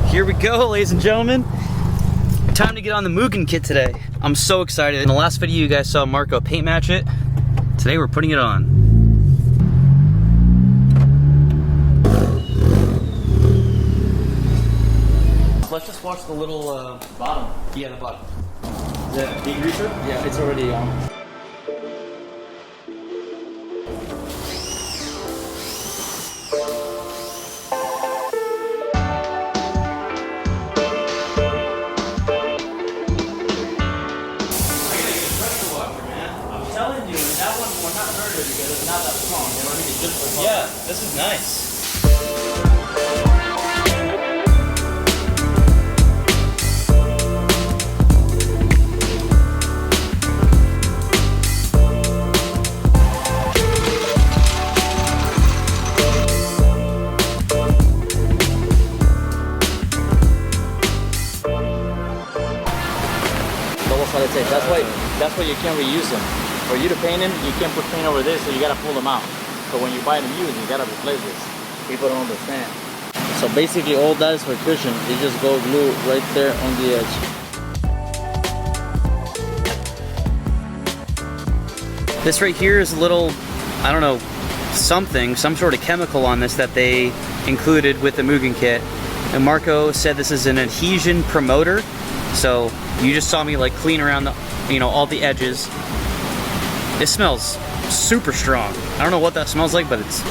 Here we go, ladies and gentlemen. Time to get on the Mugen Kit today. I'm so excited. In the last video, you guys saw Marco paint match it. Today, we're putting it on. Let's just watch the little bottom. Yeah, the bottom. Is that degreaser? Yeah, it's already on. Because it's not that strong. You don't need it just for fun. Yeah, this is nice. Double-sided tape. That's why you can't reuse them. For you to paint them, you can't put paint over this, so you gotta pull them out. So when you buy them used, you gotta replace this. People don't understand. So basically all that is for cushion. You just go glue right there on the edge. This right here is a little, I don't know, some sort of chemical on this that they included with the Mugen Kit. And Marco said this is an adhesion promoter. So you just saw me like clean around the, all the edges. It smells super strong. I don't know what that smells like, but it's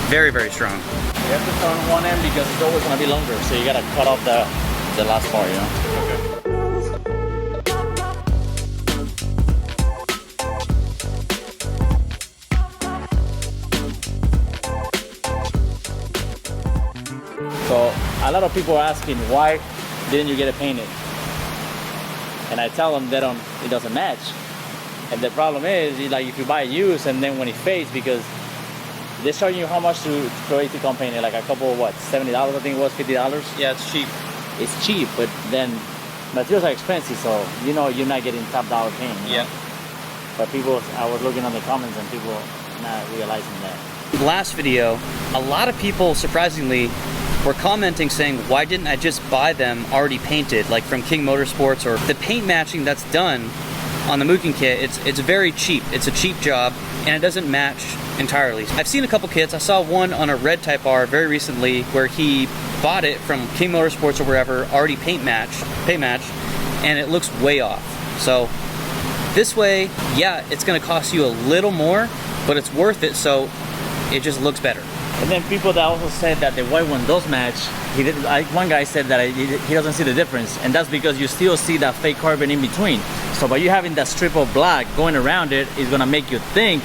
very, very strong. You have to turn one end because it's always gonna be longer, so you gotta cut off the last part, Okay. So a lot of people are asking, why didn't you get it painted? And I tell them it doesn't match. And the problem is, like, if you buy it used and then when it fades, because they're charging you how much for it to come paint it? Like a couple, what, $70 I think it was, $50? Yeah, it's cheap. It's cheap, but then materials are expensive, so you're not getting top dollar paint. Yeah. But people, I was looking on the comments and people not realizing that. Last video, a lot of people, surprisingly, were commenting saying, why didn't I just buy them already painted, like from King Motorsports, or the paint matching that's done on the Mugen Kit. It's very cheap. It's a cheap job, and it doesn't match entirely. I've seen a couple kits. I saw one on a red Type R very recently where he bought it from King Motorsports or wherever, already paint matched, and it looks way off. So this way, yeah, it's gonna cost you a little more, but it's worth it, so it just looks better. And then people that also said that the white one does match. One guy said that he doesn't see the difference, and that's because you still see that fake carbon in between. So by you having that strip of black going around it is gonna make you think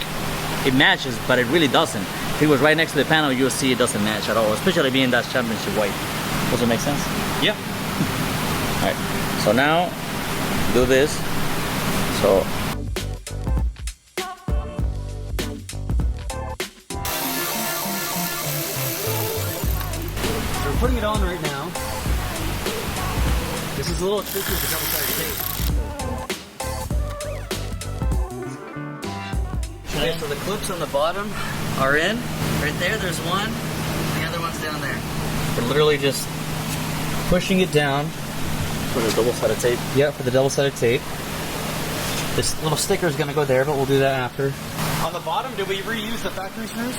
it matches, but it really doesn't. If it was right next to the panel, you'll see it doesn't match at all, especially being that championship white. Does it make sense? Yeah. All right, so now do this. So we're putting it on right now. This is a little tricky with the double-sided tape. Okay, so the clips on the bottom are in. Right there, there's one. The other one's down there. We're literally just pushing it down. for the double-sided tape. Yeah, for the double-sided tape. This little sticker is going to go there, but we'll do that after. On the bottom, did we reuse the factory screws?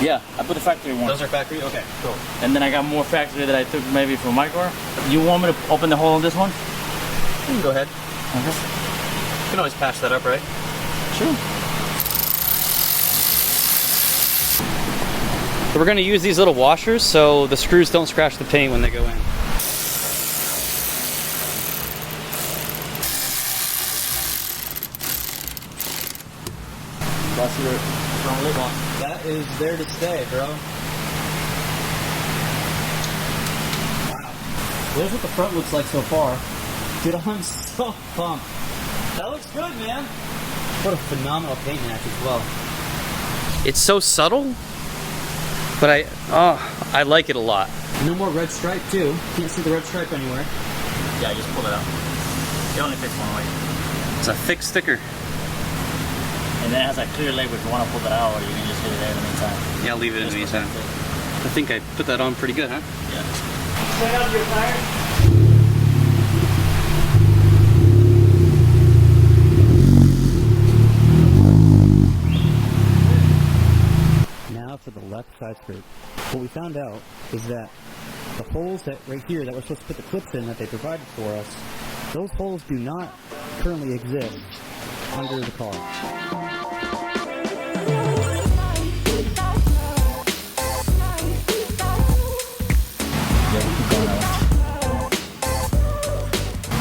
Yeah, I put the factory one. Those are factory? Okay, cool. And then I got more factory that I took maybe from my car. You want me to open the hole on this one? You can go ahead. Okay. You can always patch that up, right? Sure. So we're going to use these little washers so the screws don't scratch the paint when they go in. That's your front lip on. That is there to stay, bro. Wow. There's what the front looks like so far. Dude, I'm so pumped. That looks good, man. What a phenomenal paint match as well. It's so subtle, but I like it a lot. No more red stripe too. Can't see the red stripe anywhere. Yeah, just pull it out. You only fix one way. It's a thick sticker. And then it has a clear label if you want to pull that out, or you can just leave it there in the meantime. Yeah, I'll leave it in the meantime. I think I put that on pretty good, huh? Yeah. Set up your tire. Now for the left side skirt. What we found out is that the holes that right here that we're supposed to put the clips in that they provided for us, those holes do not currently exist under the car.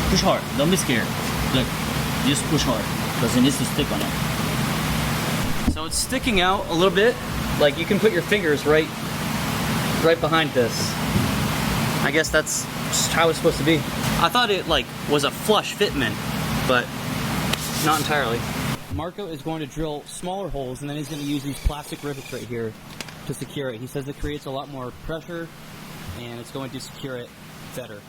Push hard, don't be scared. Look, just push hard because it needs to stick on it. So it's sticking out a little bit. Like you can put your fingers right behind this. I guess that's just how it's supposed to be. I thought it like was a flush fitment, but not entirely. Marco is going to drill smaller holes and then he's going to use these plastic rivets right here to secure it. He says it creates a lot more pressure and it's going to secure it better.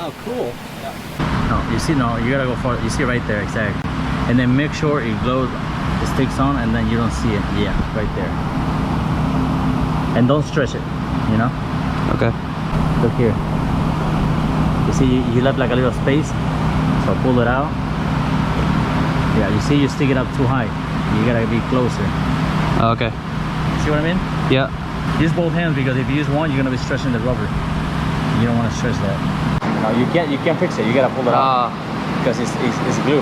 Oh, cool. Yeah. No, you see, no, you gotta go for it. You see right there, exactly. And then make sure it glows, it sticks on, and then you don't see it. Yeah, right there. And don't stretch it, you know? Okay. Look here. You see, you left like a little space, so pull it out. Yeah, you see, you stick it up too high. You gotta be closer. Okay. See what I mean? Yeah. Use both hands because if you use one, you're gonna be stretching the rubber. You don't want to stretch that. No, you can't fix it. You gotta pull it out because it's glue.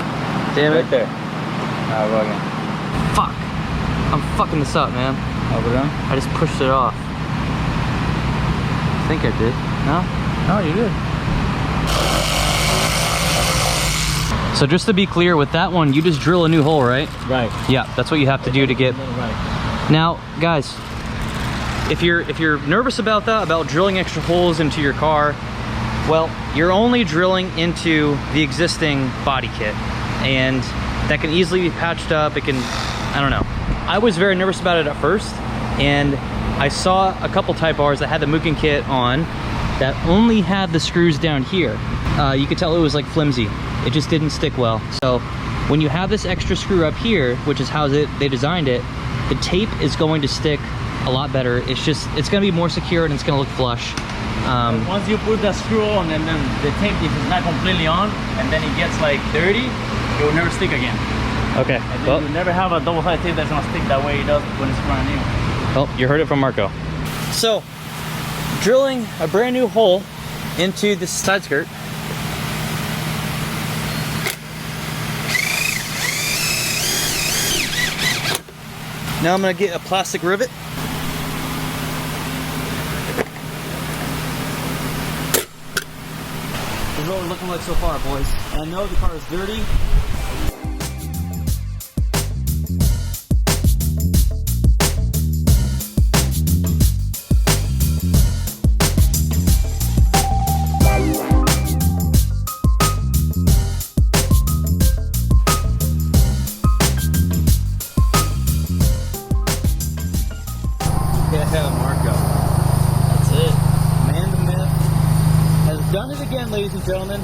Damn it! Right there. Go again. Fuck! I'm fucking this up, man. Over there. I just pushed it off. I think I did. No? No, you did. So just to be clear, with that one, you just drill a new hole, right? Right. Yeah, that's what you have to do to get. Right. Now, guys, if you're nervous about that, about drilling extra holes into your car, well, you're only drilling into the existing body kit, and that can easily be patched up. It can, I don't know. I was very nervous about it at first, and I saw a couple Type Rs that had the Mugen Kit on that only had the screws down here. You could tell it was like flimsy. It just didn't stick well. So when you have this extra screw up here, which is how they designed it, the tape is going to stick a lot better. It's gonna be more secure and it's gonna look flush. Once you put the screw on and then the tape, if it's not completely on and then it gets like dirty, it will never stick again. Okay. And then you never have a double-sided tape that's gonna stick that way it does when it's brand new. Well, you heard it from Marco. So, drilling a brand new hole into this side skirt. Now I'm gonna get a plastic rivet. This is what we're looking like so far, boys. And I know the car is dirty. Yeah, Marco. That's it. Man the myth has done it again, ladies and gentlemen.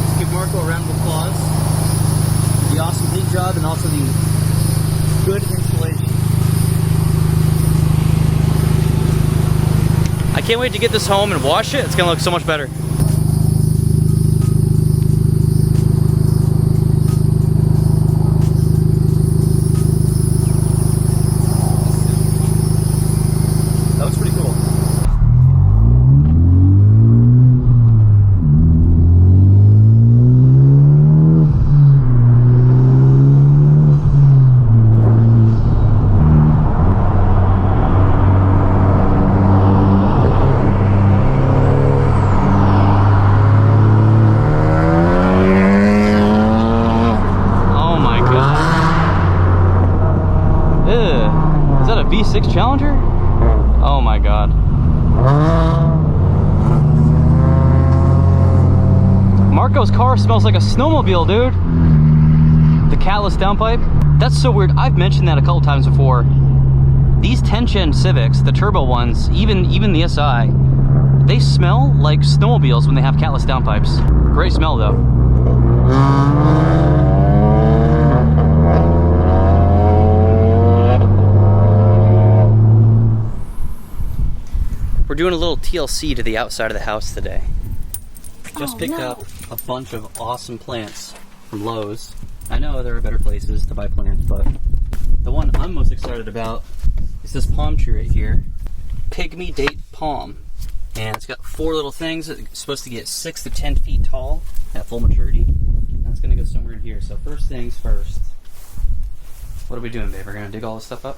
Let's give Marco a round of applause. The awesome paint job and also the good installation. I can't wait to get this home and wash it. It's gonna look so much better. V6 Challenger? Oh my god. Marco's car smells like a snowmobile, dude. The catless downpipe. That's so weird. I've mentioned that a couple times before. These 10 Gen Civics, the turbo ones, even the SI, They smell like snowmobiles when they have catless downpipes. Great smell though. We're doing a little TLC to the outside of the house today. Just picked up a bunch of awesome plants from Lowe's. I know there are better places to buy plants, but the one I'm most excited about is this palm tree right here. Pygmy date palm. And it's got 4 little things. It's supposed to get 6 to 10 feet tall at full maturity. That's gonna go somewhere in here. So first things first. What are we doing, babe? We're gonna dig all this stuff up?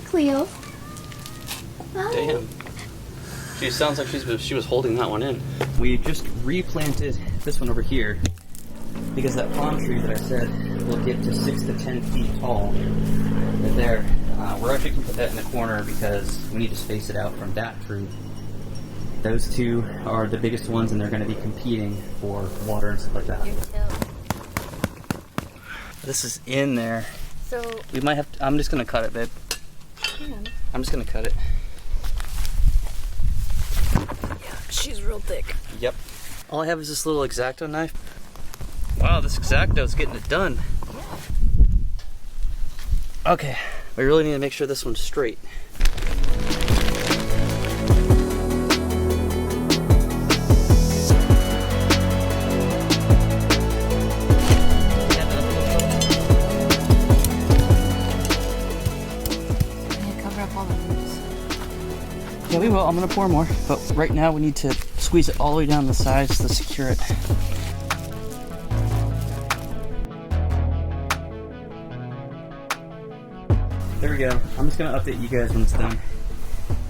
Cleo. Damn. She sounds like she was holding that one in. We just replanted this one over here because that palm tree that I said will get to 6 to 10 feet tall right there. We're actually going to put that in the corner because we need to space it out from that tree. Those two are the biggest ones and they're going to be competing for water and stuff like that. This is in there. So We might have to, I'm just going to cut it, babe. I'm just gonna cut it. yeah, she's real thick. Yep. All I have is this little X-Acto knife. Wow, this X-Acto's getting it done. Okay, we really need to make sure this one's straight. Yeah, we will. I'm gonna pour more, but right now we need to squeeze it all the way down the sides to secure it. There we go. I'm just gonna update you guys when it's done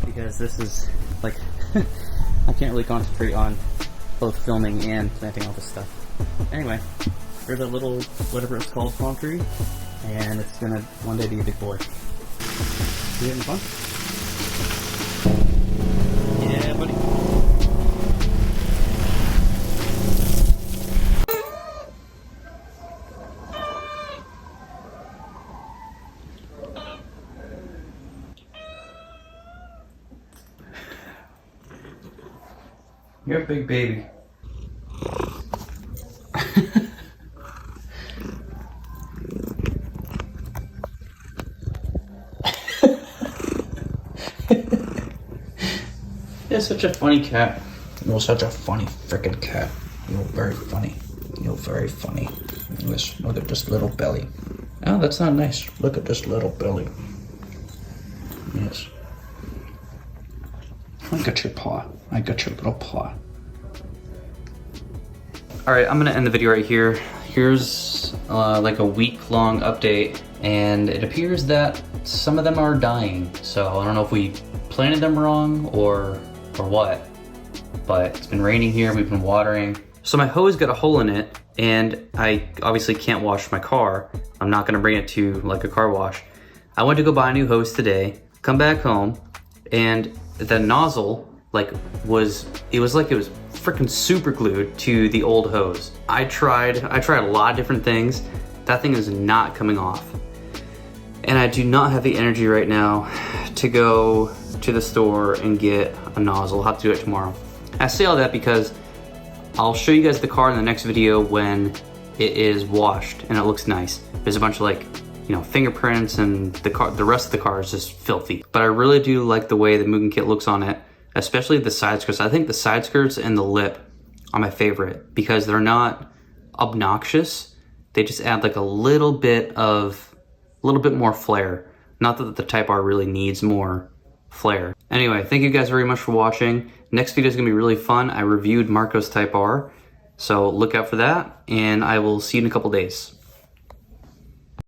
because this is like I can't really concentrate on both filming and planting all this stuff. Anyway, here's a little whatever it's called palm tree, and it's gonna one day be a big boy. You having fun? Yeah, buddy. You're a big baby. You're such a funny cat. You're such a funny freaking cat. You're very funny. You're very funny. Yes, look at this little belly. Oh, that's not nice. Look at this little belly. Yes. I got your paw. I got your little paw. Alright, I'm gonna end the video right here. Here's like a week-long update, and it appears that some of them are dying. So I don't know if we planted them wrong or what, but it's been raining here, we've been watering. So my hose got a hole in it, and I obviously can't wash my car. I'm not gonna bring it to like a car wash. I went to go buy a new hose today, come back home, and the nozzle was freaking super glued to the old hose. I tried a lot of different things. That thing is not coming off. And I do not have the energy right now to go to the store and get a nozzle. I'll have to do it tomorrow. I say all that because I'll show you guys the car in the next video when it is washed and it looks nice. There's a bunch of fingerprints, and the rest of the car is just filthy. But I really do like the way the Mugen Kit looks on it, especially the side skirts. I think the side skirts and the lip are my favorite because they're not obnoxious. They just add like a little bit more flair. Not that the Type R really needs more flair. Anyway, thank you guys very much for watching. Next video is gonna be really fun. I reviewed Marco's Type R, so look out for that, and I will see you in a couple days.